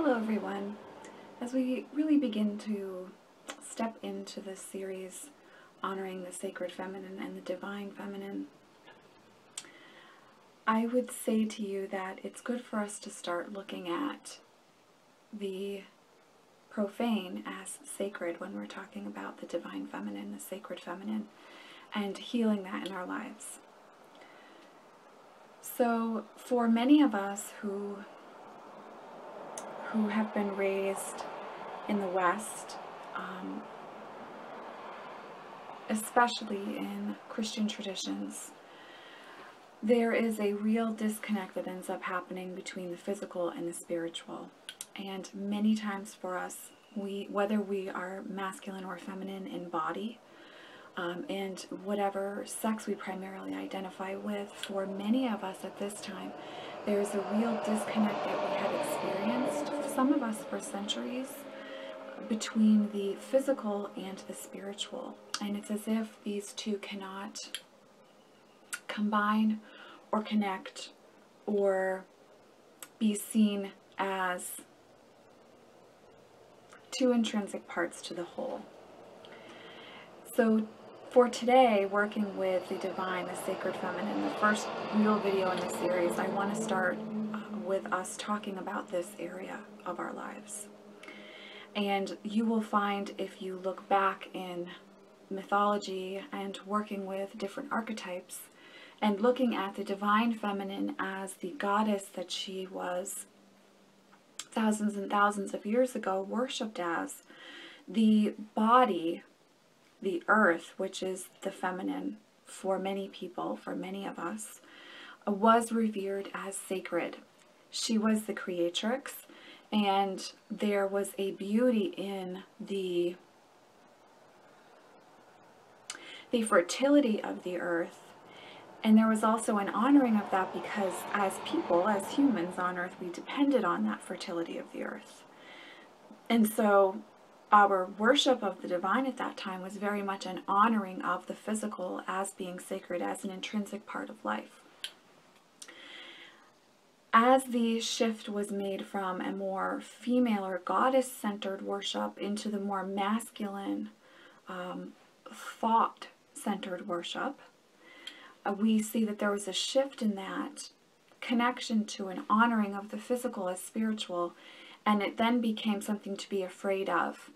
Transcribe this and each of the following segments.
Hello everyone. As we really begin to step into this series honoring the sacred feminine and the divine feminine, I would say to you that it's good for us to start looking at the profane as sacred when we're talking about the divine feminine, the sacred feminine, and healing that in our lives. So for many of us who have been raised in the West, especially in Christian traditions, there is a real disconnect that ends up happening between the physical and the spiritual. And many times for us, whether we are masculine or feminine in body, and whatever sex we primarily identify with, for many of us at this time, there's a real disconnect that we have experienced, some of us for centuries, between the physical and the spiritual. And it's as if these two cannot combine or connect or be seen as two intrinsic parts to the whole. So for today, working with the divine, the sacred feminine, the first real video in the series, I want to start with us talking about this area of our lives. And you will find, if you look back in mythology and working with different archetypes and looking at the divine feminine as the goddess that she was thousands and thousands of years ago worshipped as, the body, the earth, which is the feminine for many people, for many of us, was revered as sacred. She was the creatrix, and there was a beauty in the fertility of the earth, and there was also an honoring of that because as people, as humans on earth, we depended on that fertility of the earth. And so our worship of the divine at that time was very much an honoring of the physical as being sacred, as an intrinsic part of life. As the shift was made from a more female or goddess-centered worship into the more masculine, thought-centered worship, we see that there was a shift in that connection to an honoring of the physical as spiritual, and it then became something to be afraid of,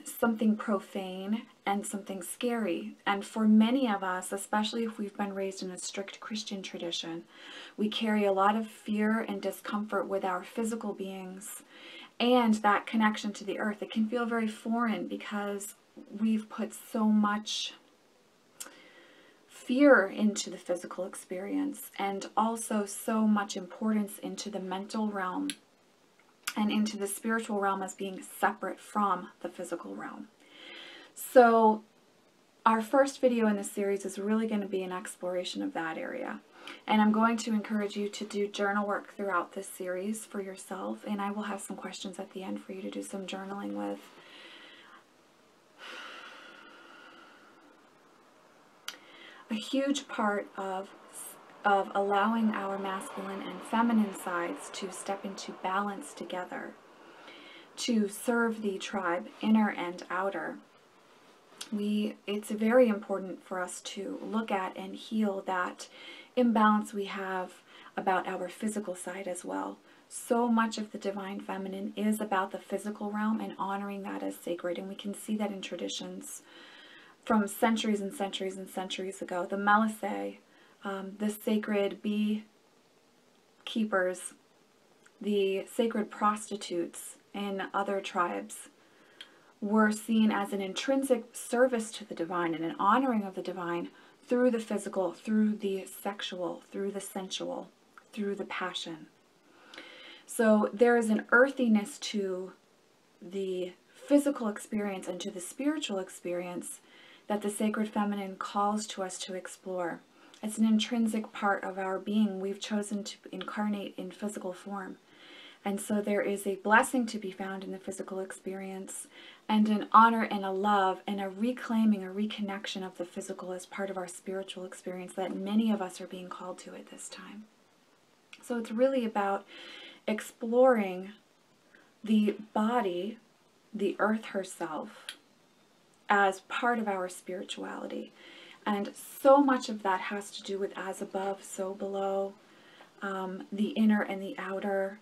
something profane and something scary. And for many of us, especially if we've been raised in a strict Christian tradition, we carry a lot of fear and discomfort with our physical beings and that connection to the earth. It can feel very foreign because we've put so much fear into the physical experience and also so much importance into the mental realm and into the spiritual realm as being separate from the physical realm. So our first video in this series is really going to be an exploration of that area. And I'm going to encourage you to do journal work throughout this series for yourself, and I will have some questions at the end for you to do some journaling with. A huge part of allowing our masculine and feminine sides to step into balance together, to serve the tribe, inner and outer. It's very important for us to look at and heal that imbalance we have about our physical side as well. So much of the divine feminine is about the physical realm and honoring that as sacred, and we can see that in traditions from centuries and centuries and centuries ago. The Melissae, the sacred bee keepers, the sacred prostitutes in other tribes were seen as an intrinsic service to the divine and an honoring of the divine through the physical, through the sexual, through the sensual, through the passion. So there is an earthiness to the physical experience and to the spiritual experience that the sacred feminine calls to us to explore. It's an intrinsic part of our being. We've chosen to incarnate in physical form. And so there is a blessing to be found in the physical experience, and an honor and a love and a reclaiming, a reconnection of the physical as part of our spiritual experience that many of us are being called to at this time. So it's really about exploring the body, the earth herself, as part of our spirituality. And so much of that has to do with as above, so below, the inner and the outer.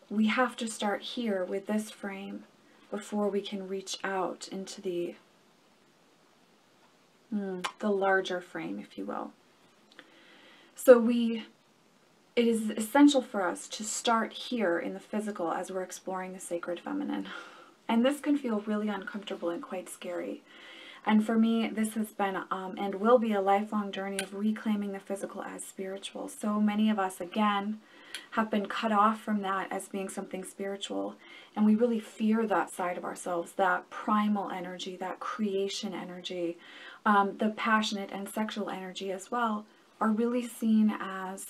We have to start here with this frame before we can reach out into the larger frame, if you will. So it is essential for us to start here in the physical as we're exploring the sacred feminine. And this can feel really uncomfortable and quite scary. And for me, this has been and will be a lifelong journey of reclaiming the physical as spiritual. So many of us, again, have been cut off from that as being something spiritual. And we really fear that side of ourselves, that primal energy, that creation energy, the passionate and sexual energy as well, are really seen as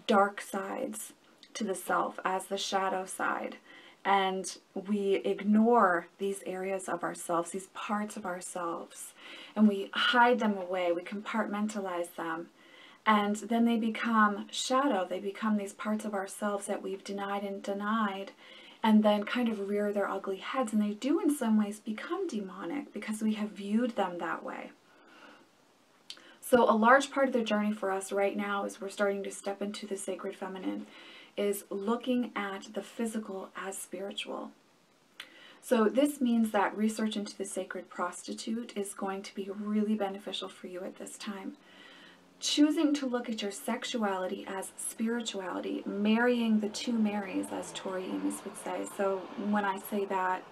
dark sides to the self, as the shadow side. And we ignore these areas of ourselves, these parts of ourselves, and we hide them away, we compartmentalize them, and then they become shadow. They become these parts of ourselves that we've denied, and then kind of rear their ugly heads, and they do in some ways become demonic because we have viewed them that way. So a large part of the journey for us right now, as we're starting to step into the sacred feminine, is looking at the physical as spiritual. So this means that research into the sacred prostitute is going to be really beneficial for you at this time. Choosing to look at your sexuality as spirituality, marrying the two Marys, as Tori Amos would say. So when I say that,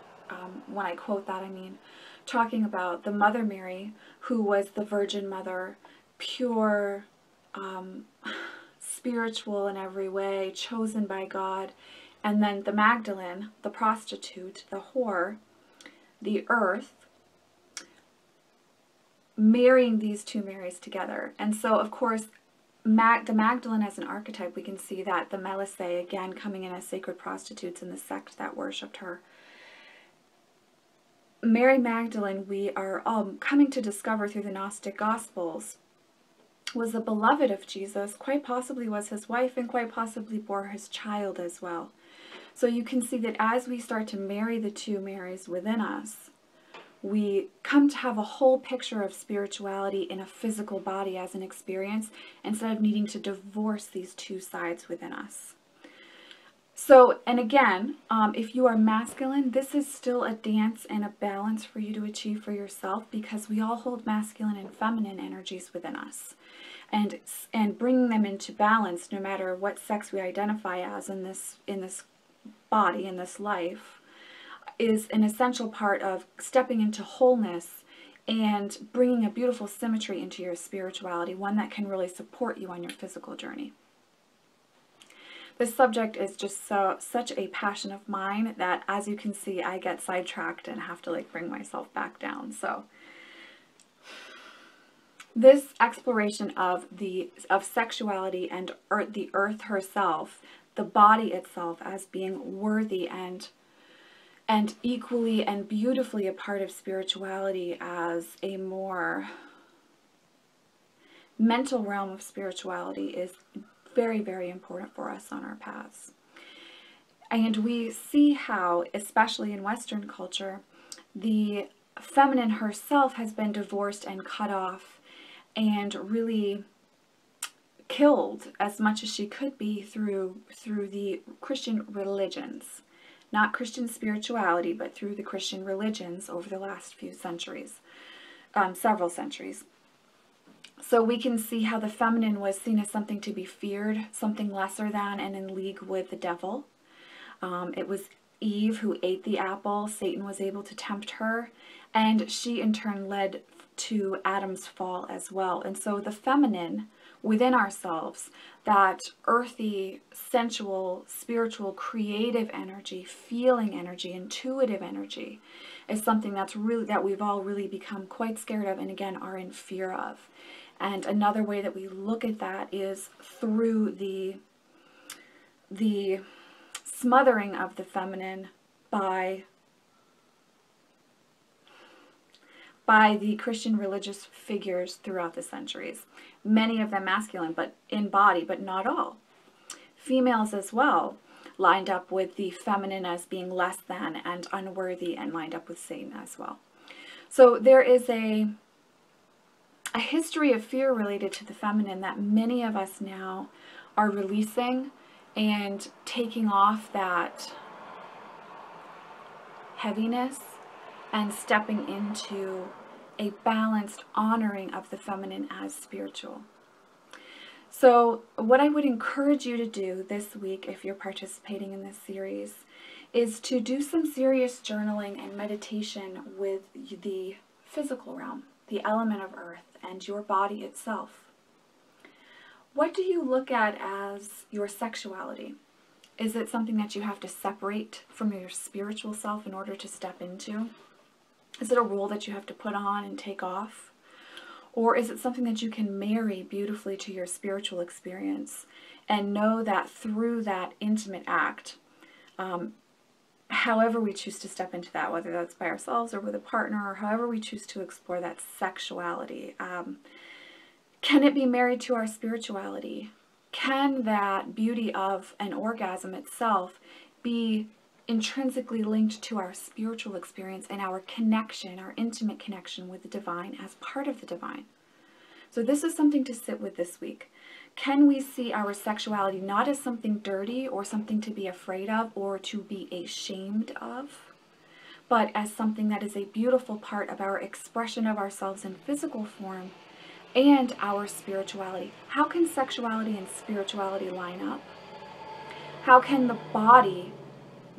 when I quote that, I mean talking about the Mother Mary, who was the Virgin Mother, pure, spiritual in every way, chosen by God, and then the Magdalene, the prostitute, the whore, the earth, marrying these two Marys together. And so, of course, the Magdalene as an archetype, we can see that the Melissae, again, coming in as sacred prostitutes in the sect that worshipped her. Mary Magdalene, we are coming to discover through the Gnostic Gospels, was the beloved of Jesus, quite possibly was his wife, and quite possibly bore his child as well. So you can see that as we start to marry the two Marys within us, we come to have a whole picture of spirituality in a physical body as an experience, instead of needing to divorce these two sides within us. So, and again, if you are masculine, this is still a dance and a balance for you to achieve for yourself, because we all hold masculine and feminine energies within us. And bringing them into balance, no matter what sex we identify as in this body, in this life, is an essential part of stepping into wholeness and bringing a beautiful symmetry into your spirituality, one that can really support you on your physical journey. This subject is just such a passion of mine that, as you can see, I get sidetracked and have to bring myself back down. So this exploration of sexuality and the earth herself, the body itself, as being worthy and equally and beautifully a part of spirituality, as a more mental realm of spirituality, is very, very important for us on our paths. And we see how, especially in Western culture, the feminine herself has been divorced and cut off and really killed as much as she could be through the Christian religions. Not Christian spirituality, but through the Christian religions over the last few centuries, several centuries. So we can see how the feminine was seen as something to be feared, something lesser than, and in league with the devil. It was Eve who ate the apple. Satan was able to tempt her, and she in turn led to Adam's fall as well. And so the feminine within ourselves, that earthy, sensual, spiritual, creative energy, feeling energy, intuitive energy, is something that we've all really become quite scared of, and again are in fear of. And another way that we look at that is through the smothering of the feminine by the Christian religious figures throughout the centuries. Many of them masculine, but in body, but not all. Females as well, lined up with the feminine as being less than and unworthy, and lined up with Satan as well. So there is a history of fear related to the feminine that many of us now are releasing and taking off that heaviness and stepping into a balanced honoring of the feminine as spiritual. So what I would encourage you to do this week, if you're participating in this series, is to do some serious journaling and meditation with the physical realm, the element of earth, and your body itself. What do you look at as your sexuality? Is it something that you have to separate from your spiritual self in order to step into? Is it a role that you have to put on and take off? Or is it something that you can marry beautifully to your spiritual experience and know that through that intimate act, however we choose to step into that, whether that's by ourselves or with a partner, or however we choose to explore that sexuality, can it be married to our spirituality? Can that beauty of an orgasm itself be intrinsically linked to our spiritual experience and our connection, our intimate connection with the divine as part of the divine? So this is something to sit with this week. Can we see our sexuality not as something dirty or something to be afraid of or to be ashamed of, but as something that is a beautiful part of our expression of ourselves in physical form and our spirituality? How can sexuality and spirituality line up? How can the body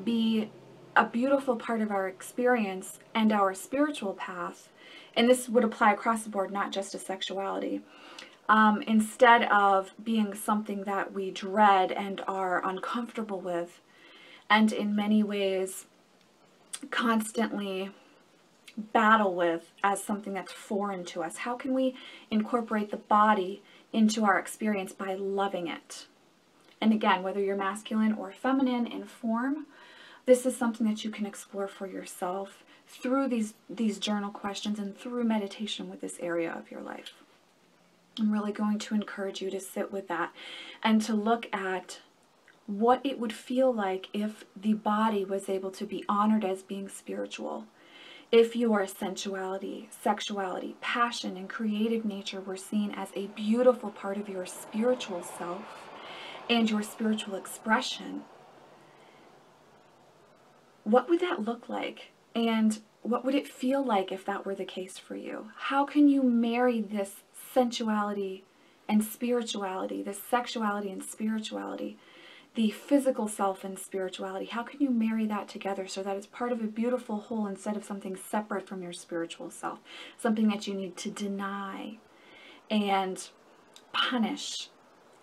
be a beautiful part of our experience and our spiritual path? And this would apply across the board, not just to sexuality. Instead of being something that we dread and are uncomfortable with, and in many ways constantly battle with as something that's foreign to us, how can we incorporate the body into our experience by loving it? And again, whether you're masculine or feminine in form, this is something that you can explore for yourself through these journal questions and through meditation with this area of your life. I'm really going to encourage you to sit with that and to look at what it would feel like if the body was able to be honored as being spiritual. If your sensuality, sexuality, passion, and creative nature were seen as a beautiful part of your spiritual self and your spiritual expression, what would that look like? And what would it feel like if that were the case for you? How can you marry this sensuality and spirituality, this sexuality and spirituality, the physical self and spirituality? How can you marry that together so that it's part of a beautiful whole instead of something separate from your spiritual self, something that you need to deny and punish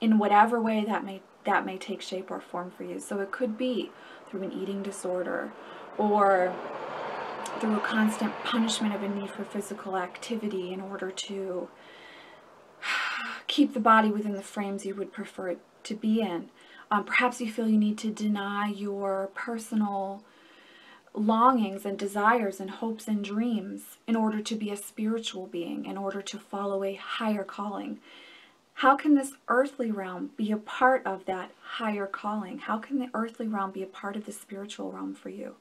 in whatever way that may take shape or form for you? So it could be through an eating disorder, or through a constant punishment of a need for physical activity in order to keep the body within the frames you would prefer it to be in. Perhaps you feel you need to deny your personal longings and desires and hopes and dreams in order to be a spiritual being, in order to follow a higher calling. How can this earthly realm be a part of that higher calling? How can the earthly realm be a part of the spiritual realm for you?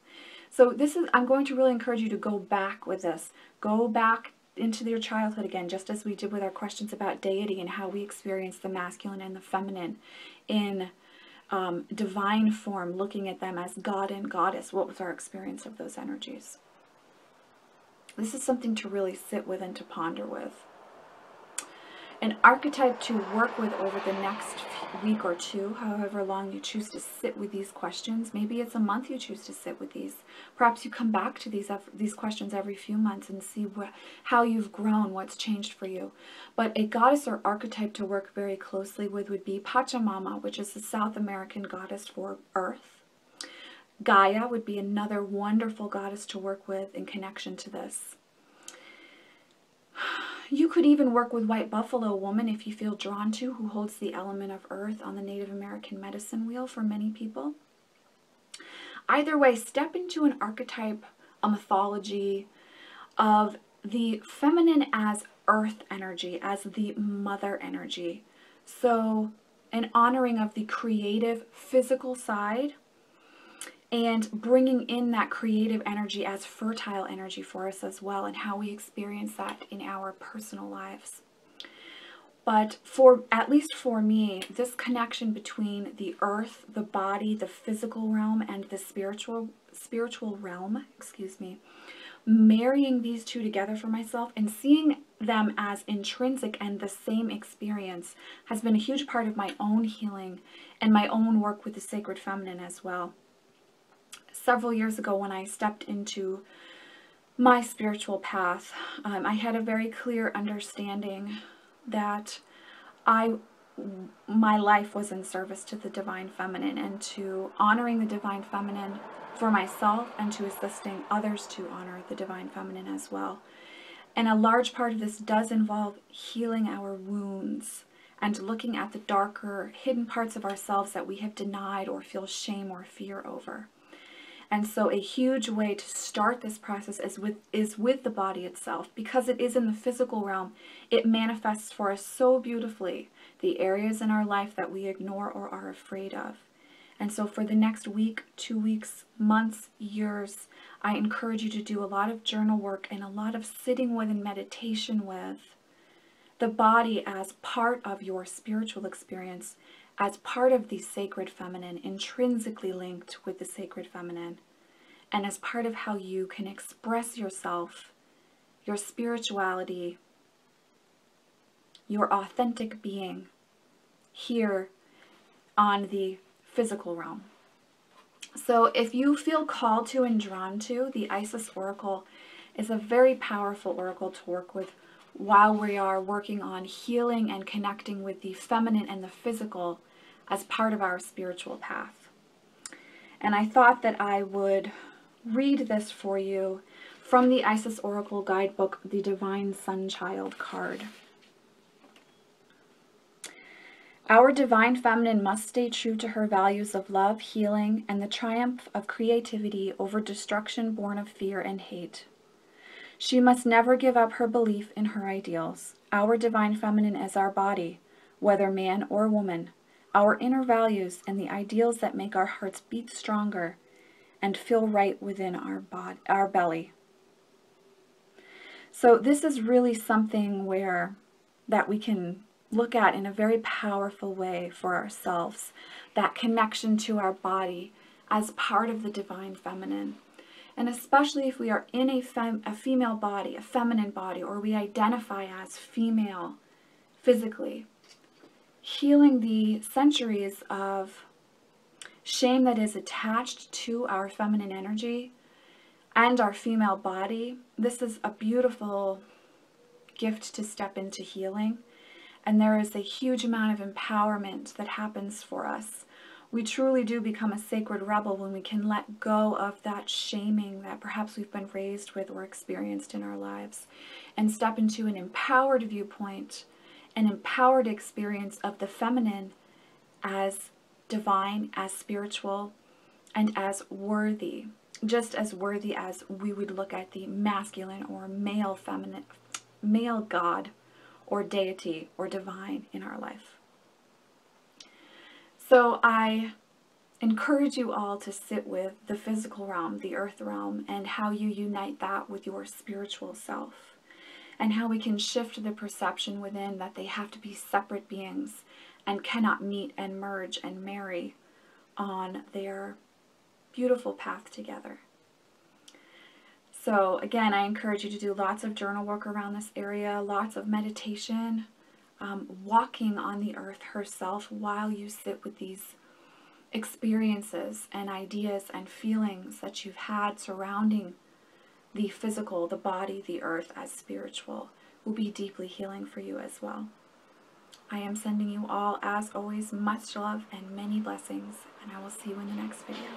So I'm going to really encourage you to go back with this. Go back into your childhood again, just as we did with our questions about deity and how we experience the masculine and the feminine in divine form, looking at them as God and Goddess. What was our experience of those energies? This is something to really sit with and to ponder with. An archetype to work with over the next week or two, however long you choose to sit with these questions. Maybe it's a month you choose to sit with these. Perhaps you come back to these questions every few months and see how you've grown, what's changed for you. But a goddess or archetype to work very closely with would be Pachamama, which is the South American goddess for earth. Gaia would be another wonderful goddess to work with in connection to this. You could even work with White Buffalo Woman if you feel drawn to, who holds the element of earth on the Native American medicine wheel for many people. Either way, step into an archetype, a mythology of the feminine as earth energy, as the mother energy. So an honoring of the creative physical side and bringing in that creative energy as fertile energy for us as well, and how we experience that in our personal lives. But at least for me, this connection between the earth, the body, the physical realm, and the spiritual realm, marrying these two together for myself and seeing them as intrinsic and the same experience has been a huge part of my own healing and my own work with the sacred feminine as well. Several years ago, when I stepped into my spiritual path, I had a very clear understanding that my life was in service to the divine feminine, and to honoring the divine feminine for myself, and to assisting others to honor the divine feminine as well. And a large part of this does involve healing our wounds and looking at the darker, hidden parts of ourselves that we have denied or feel shame or fear over. And so a huge way to start this process is with the body itself. Because it is in the physical realm, it manifests for us so beautifully the areas in our life that we ignore or are afraid of. And so for the next week, 2 weeks, months, years, I encourage you to do a lot of journal work and a lot of sitting with and meditation with the body as part of your spiritual experience, as part of the sacred feminine, intrinsically linked with the sacred feminine, and as part of how you can express yourself, your spirituality, your authentic being here on the physical realm. So if you feel called to and drawn to, the Isis Oracle is a very powerful oracle to work with while we are working on healing and connecting with the feminine and the physical as part of our spiritual path. And I thought that I would read this for you from the Isis Oracle Guidebook, the Divine Sunchild card. Our divine feminine must stay true to her values of love, healing, and the triumph of creativity over destruction born of fear and hate. She must never give up her belief in her ideals. Our divine feminine is our body, whether man or woman, our inner values and the ideals that make our hearts beat stronger and feel right within our belly. So this is really something that we can look at in a very powerful way for ourselves, that connection to our body as part of the divine feminine. And especially if we are in a female body, a feminine body, or we identify as female physically, healing the centuries of shame that is attached to our feminine energy and our female body, this is a beautiful gift to step into healing. And there is a huge amount of empowerment that happens for us. We truly do become a sacred rebel when we can let go of that shaming that perhaps we've been raised with or experienced in our lives, and step into an empowered viewpoint, an empowered experience of the feminine as divine, as spiritual, and as worthy, just as worthy as we would look at the masculine or male feminine, male god or deity or divine in our life. So I encourage you all to sit with the physical realm, the earth realm, and how you unite that with your spiritual self, and how we can shift the perception within that they have to be separate beings and cannot meet and merge and marry on their beautiful path together. So again, I encourage you to do lots of journal work around this area, lots of meditation, walking on the earth herself while you sit with these experiences and ideas and feelings that you've had surrounding the physical, the body, the earth as spiritual, will be deeply healing for you as well. I am sending you all, as always, much love and many blessings, and I will see you in the next video.